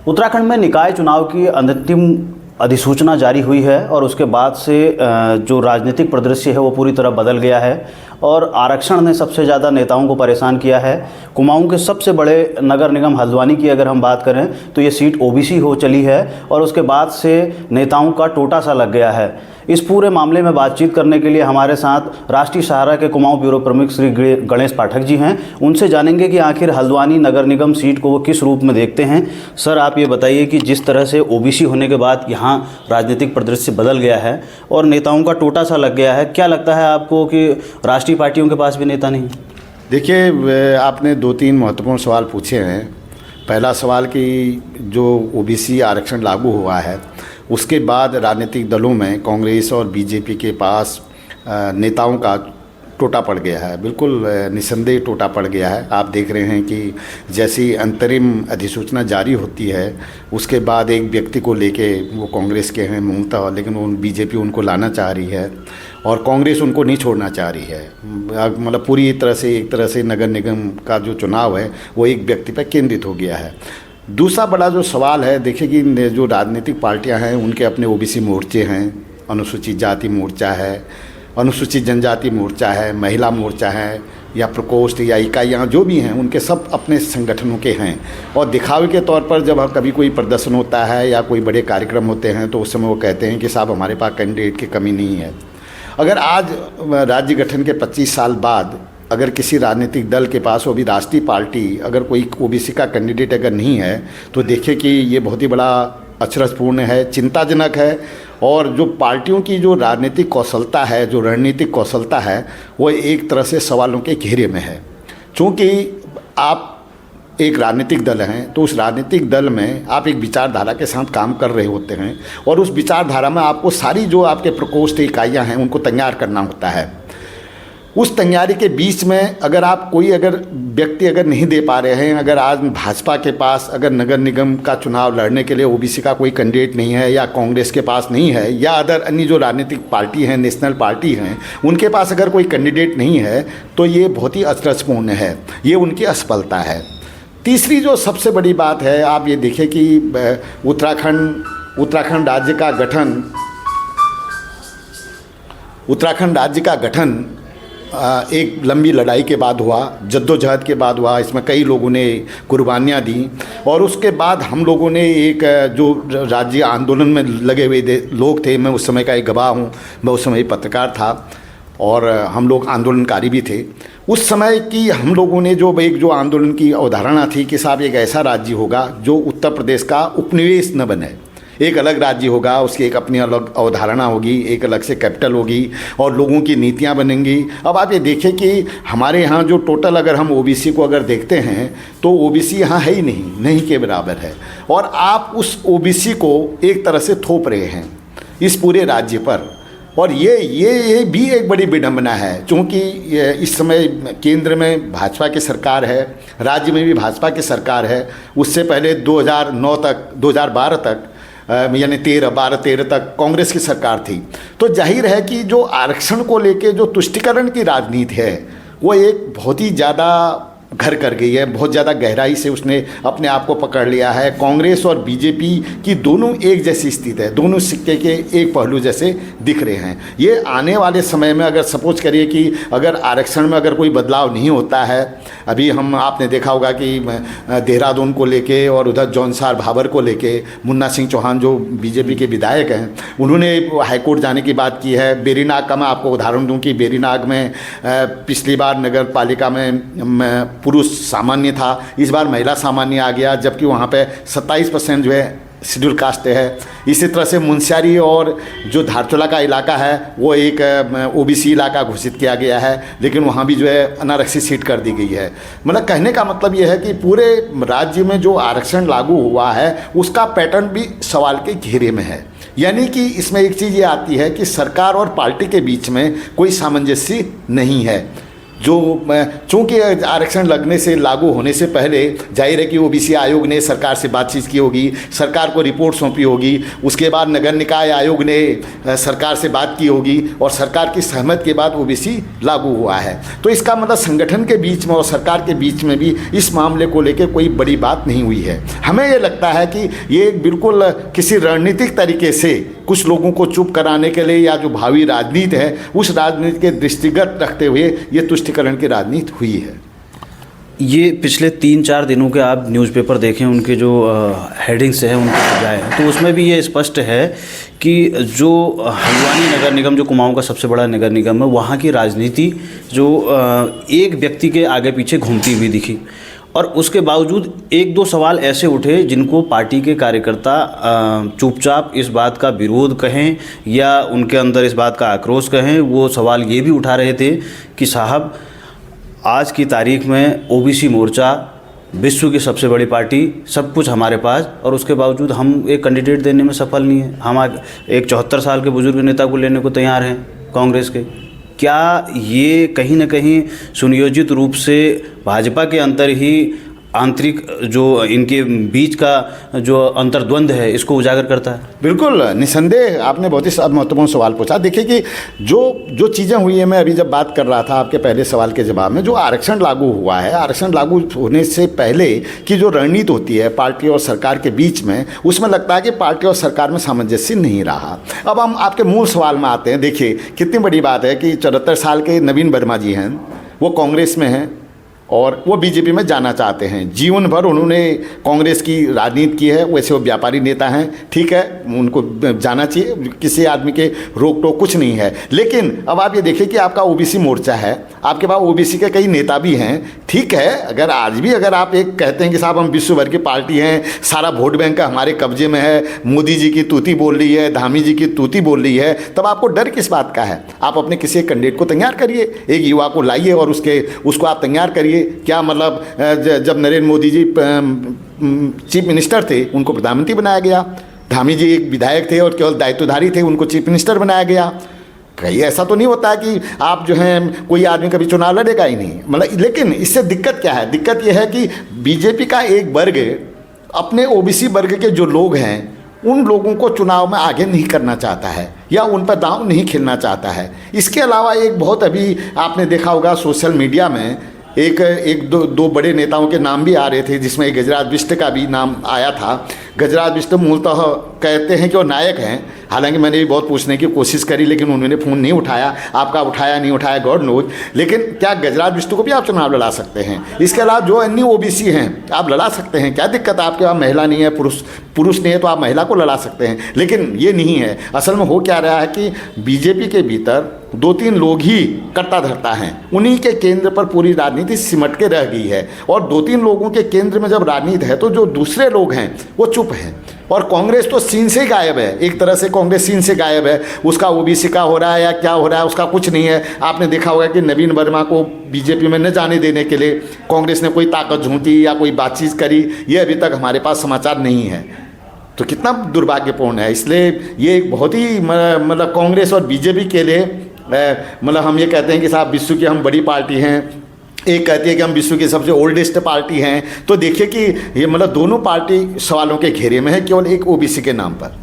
उत्तराखंड में निकाय चुनाव की अंतिम अधिसूचना जारी हुई है और उसके बाद से जो राजनीतिक परिदृश्य है वो पूरी तरह बदल गया है और आरक्षण ने सबसे ज़्यादा नेताओं को परेशान किया है। कुमाऊं के सबसे बड़े नगर निगम हल्द्वानी की अगर हम बात करें तो ये सीट ओबीसी हो चली है और उसके बाद से नेताओं का टोटा सा लग गया है। इस पूरे मामले में बातचीत करने के लिए हमारे साथ राष्ट्रीय सहारा के कुमाऊं ब्यूरो प्रमुख श्री गणेश पाठक जी हैं। उनसे जानेंगे कि आखिर हल्द्वानी नगर निगम सीट को वो किस रूप में देखते हैं। सर, आप ये बताइए कि जिस तरह से ओबीसी होने के बाद यहाँ राजनीतिक परिदृश्य बदल गया है और नेताओं का टोटा सा लग गया है, क्या लगता है आपको कि राष्ट्रीय पार्टियों के पास भी नेता नहीं? देखिए, आपने दो तीन महत्वपूर्ण सवाल पूछे हैं। पहला सवाल कि जो ओबीसी आरक्षण लागू हुआ है उसके बाद राजनीतिक दलों में कांग्रेस और बीजेपी के पास नेताओं का टोटा पड़ गया है। बिल्कुल निसंदेह टोटा पड़ गया है। आप देख रहे हैं कि जैसी अंतरिम अधिसूचना जारी होती है उसके बाद एक व्यक्ति को लेके, वो कांग्रेस के हैं मूलतः, लेकिन वो बीजेपी उनको लाना चाह रही है और कांग्रेस उनको नहीं छोड़ना चाह रही है। मतलब पूरी तरह से एक तरह से नगर निगम का जो चुनाव है वो एक व्यक्ति पर केंद्रित हो गया है। दूसरा बड़ा जो सवाल है, देखिए कि जो राजनीतिक पार्टियां हैं उनके अपने ओबीसी मोर्चे हैं, अनुसूचित जाति मोर्चा है, अनुसूचित जनजाति मोर्चा है, महिला मोर्चा है या प्रकोष्ठ या इकाइयाँ जो भी हैं, उनके सब अपने संगठनों के हैं। और दिखावे के तौर पर जब कभी कोई प्रदर्शन होता है या कोई बड़े कार्यक्रम होते हैं तो उस समय वो कहते हैं कि साहब हमारे पास कैंडिडेट की कमी नहीं है। अगर आज राज्य गठन के 25 साल बाद अगर किसी राजनीतिक दल के पास, वो भी राष्ट्रीय पार्टी, अगर कोई ओबीसी का कैंडिडेट अगर नहीं है तो देखिए कि ये बहुत ही बड़ा अचरजपूर्ण है, चिंताजनक है। और जो पार्टियों की जो राजनीतिक कौशलता है, जो रणनीतिक कौशलता है, वो एक तरह से सवालों के घेरे में है। चूँकि आप एक राजनीतिक दल हैं तो उस राजनीतिक दल में आप एक विचारधारा के साथ काम कर रहे होते हैं और उस विचारधारा में आपको सारी जो आपके प्रकोष्ठ इकाइयाँ हैं उनको तैयार करना होता है। उस तैयारी के बीच में अगर आप कोई व्यक्ति अगर नहीं दे पा रहे हैं, अगर आज भाजपा के पास अगर नगर निगम का चुनाव लड़ने के लिए ओबीसी का कोई कैंडिडेट नहीं है या कांग्रेस के पास नहीं है या अदर अन्य जो राजनीतिक पार्टी हैं, नेशनल पार्टी हैं, उनके पास अगर कोई कैंडिडेट नहीं है तो ये बहुत ही अचरजपूर्ण है, ये उनकी असफलता है। तीसरी जो सबसे बड़ी बात है, आप ये देखें कि उत्तराखंड राज्य का गठन एक लंबी लड़ाई के बाद हुआ, जद्दोजहद के बाद हुआ। इसमें कई लोगों ने कुर्बानियाँ दी और उसके बाद हम लोगों ने एक जो राज्य आंदोलन में लगे हुए लोग थे, मैं उस समय का एक गवाह हूँ, मैं उस समय पत्रकार था और हम लोग आंदोलनकारी भी थे। उस समय की हम लोगों ने जो आंदोलन की अवधारणा थी कि साहब एक ऐसा राज्य होगा जो उत्तर प्रदेश का उपनिवेश न बने, एक अलग राज्य होगा, उसकी एक अपनी अलग अवधारणा होगी, एक अलग से कैपिटल होगी और लोगों की नीतियां बनेंगी। अब आप ये देखें कि हमारे यहाँ जो टोटल अगर हम ओबीसी को अगर देखते हैं तो ओबीसी यहाँ है ही नहीं के बराबर है और आप उस ओबीसी को एक तरह से थोप रहे हैं इस पूरे राज्य पर। और ये भी एक बड़ी विडंबना है, क्योंकि इस समय केंद्र में भाजपा की सरकार है, राज्य में भी भाजपा की सरकार है। उससे पहले 2012 तक यानी 13 तक कांग्रेस की सरकार थी। तो जाहिर है कि जो आरक्षण को लेके जो तुष्टीकरण की राजनीति है वो एक बहुत ही ज़्यादा घर कर गई है, बहुत ज़्यादा गहराई से उसने अपने आप को पकड़ लिया है। कांग्रेस और बीजेपी की दोनों एक जैसी स्थिति है, दोनों सिक्के के एक पहलू जैसे दिख रहे हैं। ये आने वाले समय में अगर सपोज करिए कि अगर आरक्षण में अगर कोई बदलाव नहीं होता है, अभी आपने देखा होगा कि देहरादून को लेके और उधर जौनसार भाबर को लेके मुन्ना सिंह चौहान जो बीजेपी के विधायक हैं उन्होंने हाईकोर्ट जाने की बात की है। बेरीनाग का मैं आपको उदाहरण दूँ कि बेरीनाग में पिछली बार नगर पालिका में पुरुष सामान्य था, इस बार महिला सामान्य आ गया, जबकि वहाँ पे 27% जो है शेड्यूल कास्ट है। इसी तरह से मुंशियारी और जो धारचूला का इलाका है वो एक ओबीसी इलाका घोषित किया गया है, लेकिन वहाँ भी जो है अनारक्षित सीट कर दी गई है। मतलब कहने का मतलब ये है कि पूरे राज्य में जो आरक्षण लागू हुआ है उसका पैटर्न भी सवाल के घेरे में है। यानी कि इसमें एक चीज़ ये आती है कि सरकार और पार्टी के बीच में कोई सामंजस्य नहीं है। जो चूँकि आरक्षण लगने से लागू होने से पहले जाहिर है कि ओबीसी आयोग ने सरकार से बातचीत की होगी, सरकार को रिपोर्ट सौंपी होगी, उसके बाद नगर निकाय आयोग ने सरकार से बात की होगी और सरकार की सहमति के बाद ओबीसी लागू हुआ है। तो इसका मतलब संगठन के बीच में और सरकार के बीच में भी इस मामले को लेकर कोई बड़ी बात नहीं हुई है। हमें ये लगता है कि ये बिल्कुल किसी रणनीतिक तरीके से कुछ लोगों को चुप कराने के लिए या जो भावी राजनीति है उस राजनीति के दृष्टिगत रखते हुए ये तुष्टिकरण की राजनीति हुई है। ये पिछले 3-4 दिनों के आप न्यूज़पेपर देखें, उनके जो हेडिंग्स हैं उनको सजाए हैं, तो उसमें भी ये स्पष्ट है कि जो हल्द्वानी नगर निगम, जो कुमाऊं का सबसे बड़ा नगर निगम है, वहाँ की राजनीति जो एक व्यक्ति के आगे पीछे घूमती हुई दिखी। और उसके बावजूद 1-2 सवाल ऐसे उठे जिनको पार्टी के कार्यकर्ता चुपचाप इस बात का विरोध कहें या उनके अंदर इस बात का आक्रोश कहें। वो सवाल ये भी उठा रहे थे कि साहब, आज की तारीख में ओबीसी मोर्चा विश्व की सबसे बड़ी पार्टी, सब कुछ हमारे पास, और उसके बावजूद हम एक कैंडिडेट देने में सफल नहीं है। हम एक 74 साल के बुजुर्ग नेता को लेने को तैयार हैं कांग्रेस के। क्या ये कहीं न कहीं सुनियोजित रूप से भाजपा के अंदर ही आंतरिक जो इनके बीच का जो अंतर्द्वंद है इसको उजागर करता है? बिल्कुल, निसंदेह आपने बहुत ही महत्वपूर्ण सवाल पूछा। देखिए कि जो चीज़ें हुई हैं, मैं अभी जब बात कर रहा था आपके पहले सवाल के जवाब में, जो आरक्षण लागू हुआ है, आरक्षण लागू होने से पहले की जो रणनीति होती है पार्टी और सरकार के बीच में, उसमें लगता है कि पार्टी और सरकार में सामंजस्य नहीं रहा। अब हम आपके मूल सवाल में आते हैं। देखिए कितनी बड़ी बात है कि 74 साल के नवीन वर्मा जी हैं, वो कांग्रेस में हैं और वो बीजेपी में जाना चाहते हैं। जीवन भर उन्होंने कांग्रेस की राजनीति की है, वैसे वो व्यापारी नेता हैं, ठीक है, उनको जाना चाहिए, किसी आदमी के रोक टोक कुछ नहीं है। लेकिन अब आप ये देखिए कि आपका ओबीसी मोर्चा है, आपके पास ओबीसी के कई नेता भी हैं, ठीक है। अगर आज भी अगर आप एक कहते हैं कि साहब हम विश्व भर की पार्टी हैं, सारा वोट बैंक का हमारे कब्जे में है, मोदी जी की तूती बोल रही है, धामी जी की तूती बोल रही है, तब आपको डर किस बात का है? आप अपने किसी एक कैंडिडेट को तैयार करिए, एक युवा को लाइए और उसको आप तैयार करिए। क्या मतलब जब नरेंद्र मोदी जी चीफ मिनिस्टर थे उनको प्रधानमंत्री बनाया गया, धामी जी एक विधायक थे और केवल दायित्वधारी थे, उनको चीफ मिनिस्टर बनाया गया। कहीं ऐसा तो नहीं होता कि आप जो हैं कोई आदमी कभी चुनाव लड़ेगा ही नहीं, मतलब। लेकिन इससे दिक्कत क्या है? दिक्कत यह है कि बीजेपी का एक वर्ग अपने ओबीसी वर्ग के जो लोग हैं उन लोगों को चुनाव में आगे नहीं करना चाहता है या उन पर दांव नहीं खेलना चाहता है। इसके अलावा एक बहुत, अभी आपने देखा होगा सोशल मीडिया में एक दो बड़े नेताओं के नाम भी आ रहे थे, जिसमें गजराज बिष्ट का भी नाम आया था। गजराज बिष्ट मूलतः कहते हैं कि वो नायक हैं, हालांकि मैंने भी बहुत पूछने की कोशिश करी लेकिन उन्होंने फ़ोन नहीं उठाया। आपका उठाया नहीं उठाया गॉड नोज। लेकिन क्या गजराज बिष्ट को भी आप चुनाव लड़ा सकते हैं? इसके अलावा जो अन्य ओबीसी हैं आप लड़ा सकते हैं, क्या दिक्कत है? आपके पास महिला नहीं है, पुरुष नहीं है, तो आप महिला को लड़ा सकते हैं। लेकिन ये नहीं है। असल में हो क्या रहा है कि बीजेपी के भीतर 2-3 लोग ही करता धरता हैं, उन्हीं के केंद्र पर पूरी राजनीति सिमट के रह गई है। और 2-3 लोगों के केंद्र में जब राजनीति है तो जो दूसरे लोग हैं वो चुप हैं। और कांग्रेस तो सीन से ही गायब है, एक तरह से कांग्रेस सीन से गायब है। उसका ओबीसी का हो रहा है या क्या हो रहा है उसका कुछ नहीं है। आपने देखा होगा कि नवीन वर्मा को बीजेपी में न जाने देने के लिए कांग्रेस ने कोई ताकत झोंकी या कोई बातचीत करी, ये अभी तक हमारे पास समाचार नहीं है। तो कितना दुर्भाग्यपूर्ण है। इसलिए ये एक बहुत ही मतलब कांग्रेस और बीजेपी के लिए मतलब हम ये कहते हैं कि साहब विश्व की हम बड़ी पार्टी हैं, एक कहती है कि हम विश्व की सबसे ओल्डेस्ट पार्टी हैं। तो देखिए कि ये मतलब दोनों पार्टी सवालों के घेरे में है केवल एक ओबीसी के नाम पर।